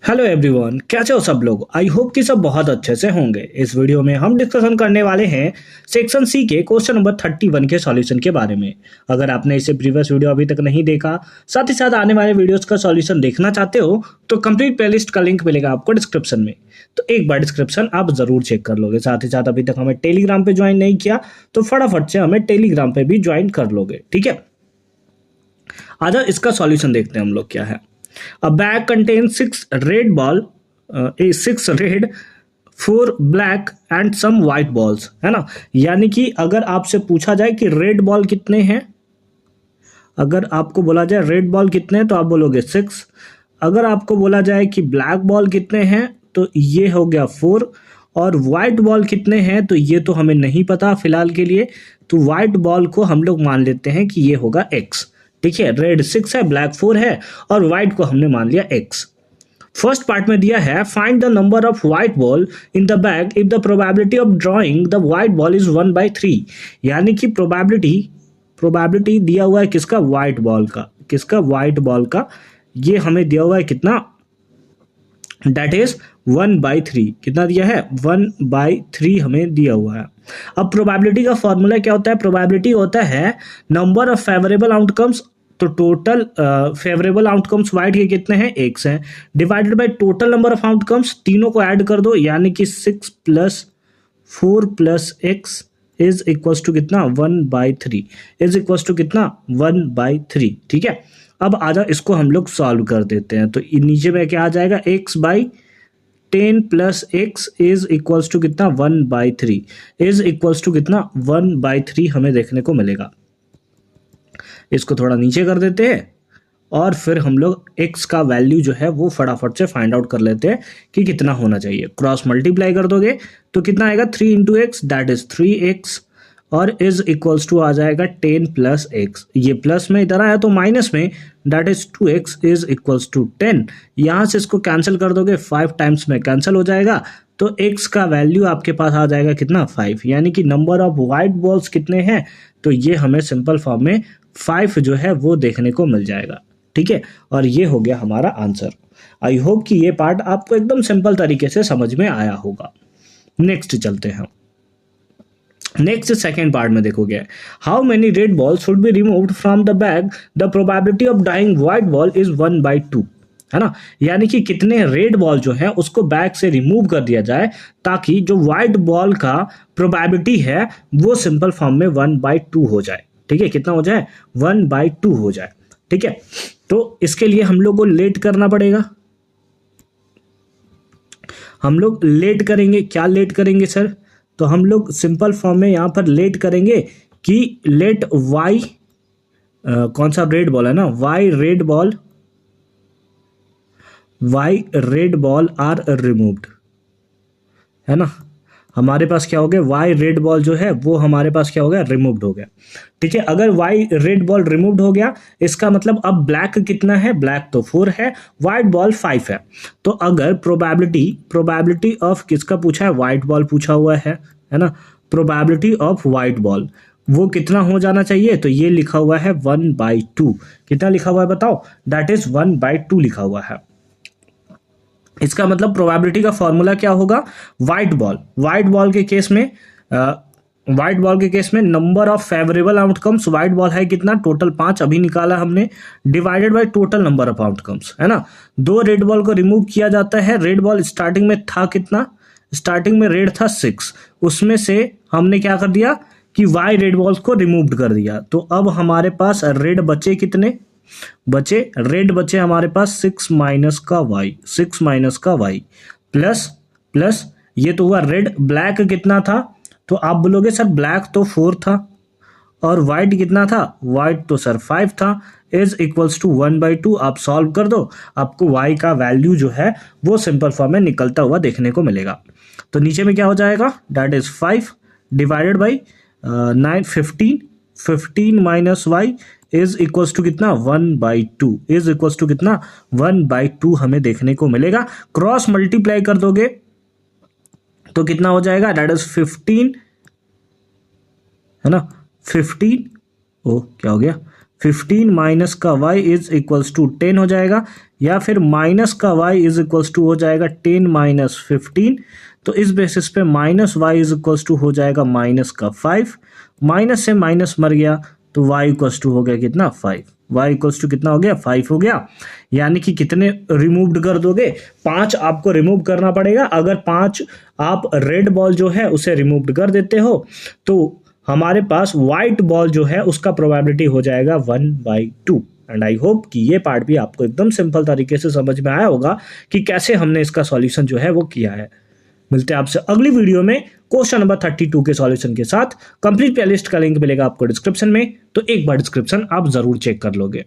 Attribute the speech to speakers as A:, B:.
A: Hello everyone, कैसे हो सब लोग। आई होप कि सब बहुत अच्छे से होंगे। इस वीडियो में हम डिस्कशन करने वाले हैं सेक्शन सी के क्वेश्चन नंबर 31 के सॉल्यूशन के बारे में। अगर आपने इसे प्रीवियस वीडियो अभी तक नहीं देखा, साथ ही साथ आने वाले वीडियोस का सॉल्यूशन देखना चाहते हो तो कंप्लीट प्लेलिस्ट का लिंक मिलेगा आपको डिस्क्रिप्शन में। तो एक बार डिस्क्रिप्शन आप जरूर चेक कर लोगे। साथ ही साथ अभी तक हमें टेलीग्राम पे ज्वाइन नहीं किया तो फटाफट से हमें टेलीग्राम पे भी ज्वाइन कर लोगे, ठीक है। आजा इसका सॉल्यूशन देखते हैं हम लोग क्या है। A bag contains 6 red, 4 black and some white balls, है ना। यानी कि अगर आपसे पूछा जाए कि रेड बॉल कितने हैं, अगर आपको बोला जाए रेड बॉल कितने हैं तो आप बोलोगे 6। अगर आपको बोला जाए कि ब्लैक बॉल कितने हैं तो ये हो गया 4। और वाइट बॉल कितने हैं तो ये तो हमें नहीं पता फिलहाल के लिए, तो वाइट बॉल को हम लोग मान लेते हैं कि ये होगा x। ठीक है, रेड 6 है, ब्लैक 4 है और व्हाइट को हमने मान लिया x। फर्स्ट पार्ट में दिया है find the number of white ball in the bag if the probability of drawing the white ball is 1/3। यानी कि प्रोबेबिलिटी दिया हुआ है किसका, व्हाइट बॉल का। किसका, व्हाइट बॉल का। ये हमें दिया हुआ है कितना, दैट इज 1/3। कितना दिया है, 1/3 हमें दिया हुआ है। अब प्रोबेबिलिटी का फॉर्मूला क्या होता है, प्रोबेबिलिटी होता है नंबर ऑफ फेवरेबल आउटकम्स। तो टोटल फेवरेबल आउटकम्स वाइट के कितने हैं, x हैं, divided by total number of outcomes. तीनों को ऐड कर दो, यानी कि 6 + 4 + x इज इक्वल्स टू कितना, 1/3 इज इक्वल्स टू कितना, 1/3। ठीक है, अब आजा इसको हम लोग सॉल्व कर देते हैं। तो नीचे में क्या आ जाएगा, x/10 + x is equals to कितना, 1/3 इज इक्वल्स टू कितना, 1/3 हमें देखने को मिलेगा। इसको थोड़ा नीचे कर देते हैं और फिर हम लोग x का वैल्यू जो है वो फटाफट से फाइंड आउट कर लेते हैं कि कितना होना चाहिए। क्रॉस मल्टीप्लाई कर दोगे तो कितना आएगा, 3 × x दैट इज 3x और इज इक्वल्स टू आ जाएगा 10 + x। ये प्लस में इधर आया तो माइनस में, that is 2x is equals to 10। यहां से इसको कैंसिल कर दोगे, 5 टाइम्स में कैंसिल हो जाएगा तो x का वैल्यू आपके पास आ जाएगा कितना, 5। यानी कि नंबर ऑफ व्हाइट बॉल्स कितने हैं तो ये हमें सिंपल फॉर्म में 5 जो है वो देखने को मिल जाएगा। ठीक है, और ये हो गया हमारा आंसर। आई होप कि ये पार्ट आपको एकदम सिंपल तरीके से समझ में आया होगा। नेक्स्ट चलते हैं। नेक्स्ट सेकेंड पार्ट में देखोगे, how many red ball should be removed from the bag the probability of dying white ball is 1/2, है ना। यानी कि कितने रेड बॉल जो है उसको बैग से रिमूव कर दिया जाए ताकि जो व्हाइट बॉल का प्रोबेबिलिटी है वो सिंपल फॉर्म में 1/2 हो जाए। ठीक है, कितना हो जाए, 1/2 हो जाए। ठीक है, तो इसके लिए हम लोग को लेट करना पड़ेगा। हम लोग लेट करेंगे, क्या लेट करेंगे सर, तो हम लोग सिंपल फॉर्म में यहां पर लेट करेंगे कि लेट y, कौन सा रेड बॉल है ना, y red ball are removed, है ना। हमारे पास क्या हो गया, वाई रेड बॉल जो है वो हमारे पास क्या हो गया, रिमूव्ड हो गया। ठीक है, अगर वाई रेड बॉल रिमूव्ड हो गया इसका मतलब अब ब्लैक कितना है, ब्लैक तो 4 है, वाइट बॉल 5 है। तो अगर प्रोबेबिलिटी ऑफ किसका पूछा है, वाइट बॉल पूछा हुआ है ना, प्रोबेबिलिटी ऑफ वाइट बॉल वो कितना हो जाना चाहिए, तो ये लिखा हुआ है 1/2। कितना लिखा हुआ है बताओ, दैट इज 1/2 लिखा हुआ है। इसका मतलब प्रोबेबिलिटी का फॉर्मूला क्या होगा, व्हाइट बॉल के केस में number of favourable outcomes, white ball है कितना, टोटल 5 अभी निकाला हमने, divided by total number of outcomes, है ना। 2 रेड बॉल को रिमूव किया जाता है। रेड बॉल स्टार्टिंग में था कितना, स्टार्टिंग में रेड था 6, उसमें से हमने क्या कर दिया कि वाई रेड बॉल्स को रिमूव कर दिया। तो अब हमारे पास रेड बचे कितने बचे, रेड बचे हमारे पास 6 - y प्लस ये तो हुआ रेड। ब्लैक कितना था, तो आप बोलोगे सर ब्लैक तो 4 था और वाइट कितना था, वाइट तो सर 5 था, इज इक्वल्स टू 1/2। आप सॉल्व कर दो, आपको y का वैल्यू जो है वो सिंपल फॉर्म में निकलता हुआ देखने को मिलेगा। तो नीचे में क्या हो जाएगा, that is 5 divided by 15 - y is equals to कितना, 1/2 इज इक्वल्स टू कितना, 1/2 हमें देखने को मिलेगा। क्रॉस मल्टीप्लाई कर दोगे तो कितना हो जाएगा, दैट इज 15, है ना, 15, ओ क्या हो गया, 15 माइनस का y इज इक्वल्स टू 10 हो जाएगा, या फिर माइनस का y इज इक्वल्स टू हो जाएगा 10 माइनस 15। तो इस बेसिस पे minus y is equals to हो जाएगा माइनस का 5, माइनस से माइनस मर गया तो y इक्वल्स टू हो गया कितना 5, y इक्वल्स टू कितना हो गया 5 हो गया। यानी कि कितने रिमूव्ड कर दोगे, 5 आपको रिमूव करना पड़ेगा। अगर 5 आप रेड बॉल जो है उसे रिमूव्ड कर देते हो तो हमारे पास व्हाइट बॉल जो है उसका प्रोबेबिलिटी हो जाएगा 1/2। एंड आई होप कि ये पार्ट भी आपको एकदम सिंपल तरीके से समझ में आया होगा कि कैसे हमने इसका सॉल्यूशन जो है वो किया है। मिलते हैं आपसे अगली वीडियो में क्वेश्चन नंबर 32 के सॉल्यूशन के साथ। कंप्लीट प्लेलिस्ट का लिंक मिलेगा आपको डिस्क्रिप्शन में, तो एक बार डिस्क्रिप्शन आप जरूर चेक कर लोगे।